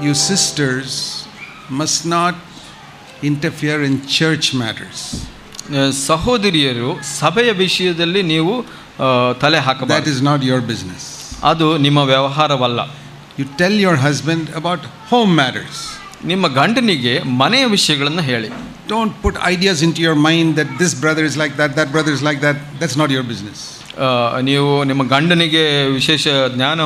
you sisters must not interfere in church matters. ಸಹೋದರಿಯರು ಸಭೆಯ ವಿಷಯದಲ್ಲಿ ನೀವು ತಲೆ ಹಾಕಬಾರದು. That is not your business. ಅದು ನಿಮ್ಮ ವ್ಯವಹಾರವಲ್ಲ. You tell your husband about home matters. ನಿಮ್ಮ ಗಂಡನಿಗೆ ಮನೆಯ ವಿಷಯಗಳನ್ನು ಹೇಳಿ. Don't put ideas into your mind that this brother is like that, that brother is like that. That's not your business. ನೀವು ನಿಮ್ಮ ಗಂಡನಿಗೆ ವಿಶೇಷ ಜ್ಞಾನ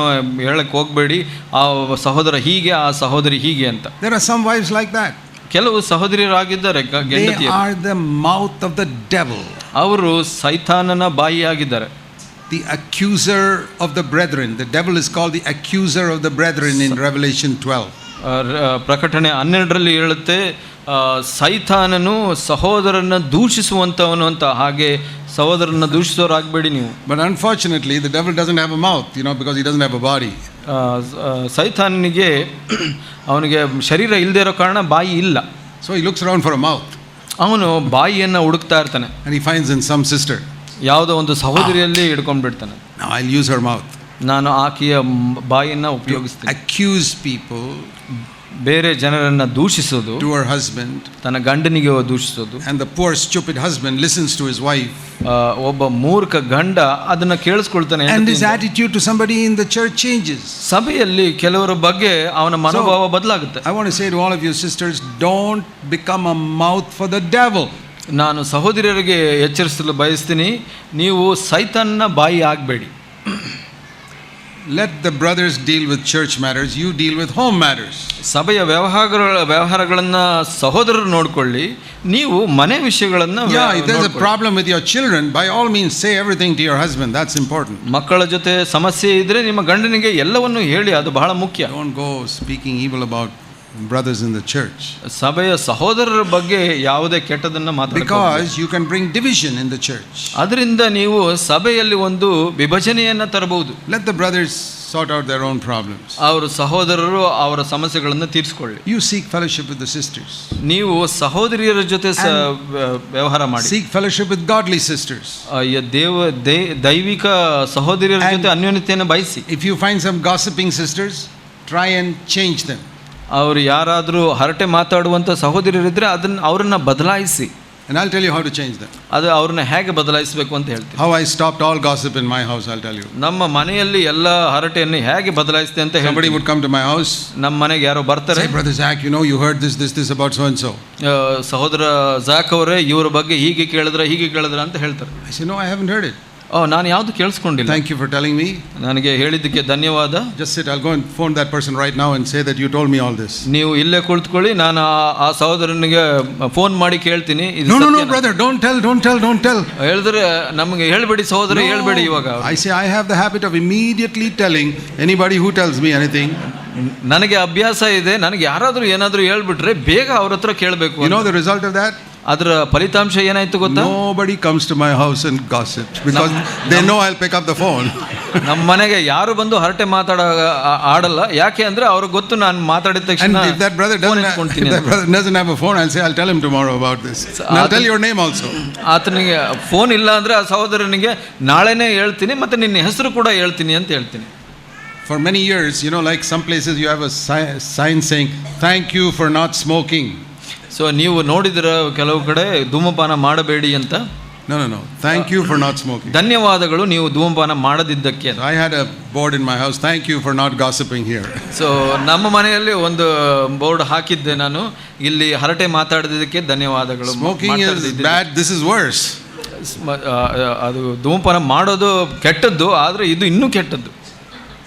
ಹೇಳಕ್ಕೆ ಹೋಗಬೇಡಿ, ಆ ಸಹೋದರ ಹೀಗೆ, ಆ ಸಹೋದರಿ ಹೀಗೆ ಅಂತ. There are some wives like that. ಕೆಲವು ಸಹೋದರಿಯರಾಗಿದ್ದಾರೆ. They are the mouth of the devil. ಅವರು ಸೈತಾನನ ಬಾಯಿಯಾಗಿದ್ದಾರೆ. The accuser of the brethren. The devil is called the accuser of the brethren in Revelation 12. ಪ್ರಕಟಣೆ 12ರಲ್ಲಿ ಹೇಳುತ್ತೆ, ಸೈತಾನನು ಸಹೋದರನ ದೂಷಿಸುವಂತವನು ಅಂತ. ಹಾಗೆ ಸಹೋದರನ ದೂಷಿಸೋರಾಗಬೇಡಿ ನೀವು. But unfortunately the devil doesn't have a mouth, because he doesn't have a body. ಸೈತಾನನಿಗೆ ಅವನಿಗೆ ಶರೀರ ಇಲ್ಲದೆ ಇರೋ ಕಾರಣ ಬಾಯಿ ಇಲ್ಲ. So he looks around for a mouth. ಅವನು ಬಾಯಿಯನ್ನು ಹುಡುಕ್ತಾ ಇರ್ತಾನೆ. And he finds in some sister. ಯಾವುದೋ ಒಂದು ಸಹೋದರಿಯಲ್ಲಿ ಹಿಡ್ಕೊಂಡ್ಬಿಡ್ತಾನೆ. Now I'll use her mouth. ನಾನು ಆಕೆಯ ಬಾಯಿಯನ್ನು ಉಪಯೋಗಿಸ್ತೀನಿ. Accuse people, ಬೇರೆ ಜನರನ್ನ ದೂಷಿಸೋದು, to her husband, ತನ್ನ ಗಂಡನಿಗೆ ದೂಷಿಸೋದು. And the poor stupid husband listens to his wife. ಒಬ್ಬ ಮೂರ್ಖ ಗಂಡ ಅದನ್ನ ಕೇಳಿಸ್ಕೊಳ್ತಾನೆ. And his attitude to somebody in the church changes. ಸಭೆಯಲ್ಲಿ ಕೆಲವರ ಬಗ್ಗೆ ಅವನ ಮನೋಭಾವ ಬದಲಾಗುತ್ತೆ. I want to say to all of you sisters, don't become a mouth for the devil. ನಾನು ಸಹೋದರಿಯರಿಗೆ ಎಚ್ಚರಿಸಲು ಬಯಸ್ತೀನಿ, ನೀವು ಸೈತಾನನ ಬಾಯಿ ಆಗಬೇಡಿ. Let the brothers deal with church matters, you deal with home matters. ಸಭೆಯ ವ್ಯವಹಾರಗಳನ್ನು ಸಹೋದರರು ನೋಡಿಕೊಳ್ಳಿ, ನೀವು ಮನೆ ವಿಷಯಗಳನ್ನು. If there's a problem with your children, by all means say everything to your husband. That's important. ಮಕ್ಕಳ ಜೊತೆ ಸಮಸ್ಯೆ ಇದ್ರೆ ನಿಮ್ಮ ಗಂಡನಿಗೆ ಎಲ್ಲವನ್ನೂ ಹೇಳಿ, ಅದು ಬಹಳ ಮುಖ್ಯ. Don't go speaking evil about brothers in the church. ಸಭೆಯ ಸಹೋದರರ ಬಗ್ಗೆ ಯಾವುದೇ ಕೆಟ್ಟದನ್ನ ಮಾತಾಡಬೇಡಿ. Because you can bring division in the church. ಅದರಿಂದ ನೀವು ಸಭೆಯಲ್ಲಿ ಒಂದು ವಿಭಜನೆಯನ್ನ ತರಬಹುದು. Let the brothers sort out their own problems. ಅವರು ಸಹೋದರರು ಅವರ ಸಮಸ್ಯೆಗಳನ್ನು ತೀರಿಸಿಕೊಳ್ಳಿ. You seek fellowship with the sisters. ನೀವು ಸಹೋದರಿಯರ ಜೊತೆ ವ್ಯವಹಾರ ಮಾಡಿ. Seek fellowship with godly sisters. ದೈವಿಕ ಸಹೋದರಿಯರ ಜೊತೆ ಅನ್ಯೋನ್ಯತೆಯನ್ನು ಬಯಸಿ. If you find some gossiping sisters, try and change them. ಅವರು ಯಾರಾದರೂ ಹರಟೆ ಮಾತಾಡುವಂಥ ಸಹೋದರಿಯರಿದ್ದರೆ ಅವರನ್ನ ಬದಲಾಯಿಸಿ. And I'll tell you how to change them. ಅದು ಅವ್ರನ್ನ ಹೇಗೆ ಬದಲಾಯಿಸಬೇಕು ಅಂತ ಹೇಳ್ತೀನಿ. How I stopped all gossip in my house, I'll tell you. ನಮ್ಮ ಮನೆಯಲ್ಲಿ ಎಲ್ಲ ಹರಟೆಯನ್ನು ಹೇಗೆ ಬದಲಾಯಿಸಿದೆ ಅಂತ ಹೇಳ್ತೀನಿ. Somebody would come to my house. ನಮ್ಮ ಮನೆಗೆ ಯಾರೋ ಬರ್ತಾರೆ. Say, brother Zach, you heard this about so and so. ಸಹೋದರ ಜಾಕ್ ಅವರೇ, ಇವರ ಬಗ್ಗೆ ಹೀಗೆ ಕೇಳಿದ್ರೆ ಅಂತ ಹೇಳ್ತಾರೆ. I say, no, I haven't heard it. ನಾನು ಯಾವುದು ಕೇಳಿಸ್ಕೊಂಡಿಲ್ಲ. Thank you for telling me. ನನಗೆ ಹೇಳಿದ್ದಕ್ಕೆ ಧನ್ಯವಾದ. Just sit, I'll go and phone that person right now and say that you told me all this. ನೀವು ಇಲ್ಲೇ ಕುಳಿತುಕೊಳ್ಳಿ, ನಾನು ಆ ಸಹೋದರನಿಗೆ ಫೋನ್ ಮಾಡಿ ಕೇಳ್ತೀನಿ. No brother, don't tell. ಹೇಳಿದ್ರೆ ನಮಗೆ ಹೇಳ್ಬೇಡಿ ಸಹೋದರ, ಹೇಳ್ಬೇಡಿ ಇವಾಗ. I say I have the habit of immediately telling anybody who tells me anything. ನನಗೆ ಅಭ್ಯಾಸ ಇದೆ, ನನಗೆ ಯಾರಾದರೂ ಏನಾದರೂ ಹೇಳ್ಬಿಟ್ರೆ ಬೇಗ ಅವ್ರ ಹತ್ರ ಕೇಳಬೇಕು. You know the result of that? ಅದರ ಫಲಿತಾಂಶ ಏನಾಯ್ತು ಗೊತ್ತಾ? Nobody comes to my house and gossips because they know I'll pick up the phone. ನಮ್ಮ ಮನೆಗೆ ಯಾರು ಬಂದು ಹರಟೆ ಆಡಲ್ಲ. ಯಾಕೆ ಅಂದ್ರೆ ಅವ್ರಿಗೆ ಗೊತ್ತು ನಾನು ಮಾತಾಡಿದ ತಕ್ಷಣ. And if that brother doesn't have a phone, I'll say I'll tell him tomorrow about this. And I'll tell your name also. ಆತನಿಗೆ ಫೋನ್ ಇಲ್ಲ ಅಂದ್ರೆ ಆ ಸಹೋದರನಿಗೆ ನಾಳೆನೇ ಹೇಳ್ತೀನಿ, ಮತ್ತೆ ನಿನ್ನ ಹೆಸರು ಕೂಡ ಹೇಳ್ತೀನಿ ಅಂತ ಹೇಳ್ತೀನಿ. For many years, like some places you have a sign saying thank you for not smoking. So ನೀವು ನೋಡಿದಿರ ಕೆಲವು ಕಡೆ ಧೂಮಪಾನ ಮಾಡಬೇಡಿ ಅಂತ. No. Thank you for not smoking. ಧನ್ಯವಾದಗಳು ನೀವು ಧೂಮಪಾನ ಮಾಡದಿದ್ದಕ್ಕೆ. I had a board in my house. Thank you for not gossiping here. So ನಮ್ಮ ಮನೆಯಲ್ಲಿ ಒಂದು ಬೋರ್ಡ್ ಹಾಕಿದ್ದೆ ನಾನು, ಇಲ್ಲಿ ಹರಟೆ ಮಾತಾಡದಿದ್ದಕ್ಕೆ ಧನ್ಯವಾದಗಳು. Smoking is bad, this is worse. ಅದು ಧೂಮಪಾನ ಮಾಡೋದು ಕೆಟ್ಟದ್ದು, ಆದರೆ ಇದು ಇನ್ನೂ ಕೆಟ್ಟದ್ದು.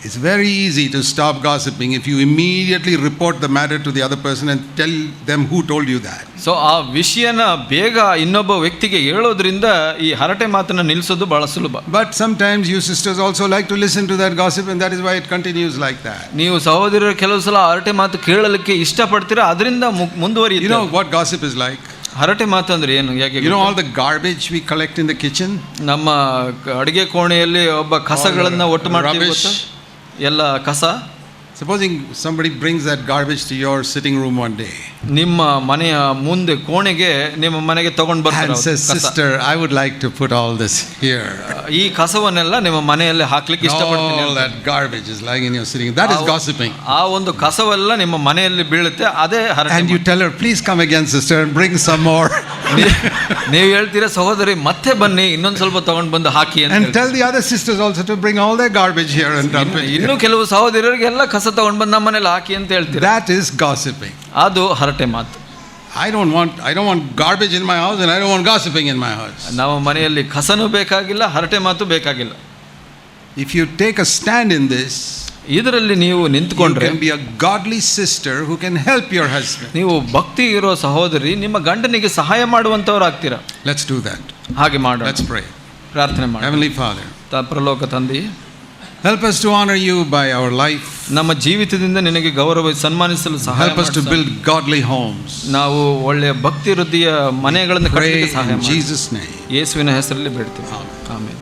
It's very easy to stop gossiping if you immediately report the matter to the other person and tell them who told you that. So ಆ ವಿಷಯನ ಬೇಗ ಇನ್ನೊಬ್ಬ ವ್ಯಕ್ತಿಗೆ ಹೇಳೋದ್ರಿಂದ ಈ ಹರಟೆ ಮಾತನ್ನ ನಿಲ್ಲಿಸೋದು ಬಹಳ ಸುಲಭ. But sometimes you sisters also like to listen to that gossip and that is why it continues like that. ನೀವು ಸಹೋದರರು ಕೆಲವು ಸಲ ಹರಟೆ ಮಾತು ಕೇಳಲಿಕ್ಕೆ ಇಷ್ಟಪಡ್ತೀರಾ, ಅದರಿಂದ ಮುಂದುವರಿಯುತ್ತೆ. You know what gossip is like? ಹರಟೆ ಮಾತು ಅಂದ್ರೆ ಏನು? ಯಾಕೆ all the garbage we collect in the kitchen? ನಮ್ಮ ಅಡಿಗೆ ಕೋಣೆಯಲ್ಲಿ ಒಬ್ಬ ಕಸಗಳನ್ನ ಒಟ್ಟು ಮಾಡ್ತೀವಿ ಗೊತ್ತಾ? ಎಲ್ಲ ಕಸ. Supposing somebody brings that garbage to your sitting room one day ನಿಮ್ಮ ಮನೆಯ ಮುಂದೆ ಕೋಣೆಗೆ ನಿಮ್ಮ ಮನೆಗೆ ತಗೊಂಡು ಬರ್ತಾರೆ and says, "Sister, I would like to put all this here." ಈ ಕಸವನ್ನೆಲ್ಲ ನಿಮ್ಮ ಮನೆಯಲ್ಲಿ ಹಾಕ್ಲಿಕ್ಕೆ ಇಷ್ಟಪಡ್ತೀನಿ. All that garbage is lying in your sitting. That is gossiping. ಆ ಒಂದು ಕಸವೆಲ್ಲ ನಿಮ್ಮ ಮನೆಯಲ್ಲಿ ಬೀಳುತ್ತೆ, ಅದೇ ಹರಟೆ. And you tell her, "Please come again, sister, and bring some more." ನೀವು ಹೇಳ್ತೀರಾ, ಸಹೋದರಿ ಮತ್ತೆ ಬನ್ನಿ, ಇನ್ನೊಂದು ಸ್ವಲ್ಪ ತಗೊಂಡು ಬಂದು ಹಾಕಿ ಅಂತ. And tell the other sisters also to bring all their garbage here and dump it. ಇನ್ನು ಕೆಲವು ಸಹೋದರಿಯರಿಗೆ ಎಲ್ಲ ಕಸ ತಗೊಂಡು ಬಂದು ನಮ್ಮ ಮನೇಲಿ ಹಾಕಿ ಅಂತ ಹೇಳ್ತೀರಾ. That is gossiping. ಅದು ಹರಟೆ ಮಾತು. I don't want garbage in my house, and I don't want gossiping in my house. ನಮ್ಮ ಮನೆಯಲ್ಲಿ ಕಸನೂ ಬೇಕಾಗಿಲ್ಲ, ಹರಟೆ ಮಾತು ಬೇಕಾಗಿಲ್ಲ. If you take a stand in this, ಇದರಲ್ಲಿ ನೀವು you ನಿಂತ್ಕೊಂಡ್ರೆ can be a godly sister who can help your husband. ನೀವು ಭಕ್ತಿ ಇರೋ ಸಹೋದರಿ ನಿಮ್ಮ ಗಂಡನಿಗೆ ಸಹಾಯ ಮಾಡುವಂತವ್ರು ಆಗ್ತೀರಾ. Let's do that. ಹಾಗೆ ಮಾಡೋಣ. Let's pray. ಪ್ರಾರ್ಥನೆ ಮಾಡಿ. Heavenly Father, ಪರಲೋಕ ತಂದೆಯೇ, help us to honor you by our life. ನಮ್ಮ ಜೀವಿತದಿಂದ ನಿನಗೆ ಗೌರವ ಸನ್ಮಾನಿಸಲು ಸಹಾಯ Help us to build godly homes. ನಾವು ಒಳ್ಳೆಯ ಭಕ್ತಿ ವೃದ್ಧಿಯ ಮನೆಗಳನ್ನು ಕಟ್ಟಲಿಕ್ಕೆ Pray ಸಹಾಯ in ಮಾಡಿ. Jesus' name. ಯೇಸುವಿನ ಹೆಸರಲ್ಲಿ ಬೇಡ್ತೀವಿ. ಆಮೆನ್.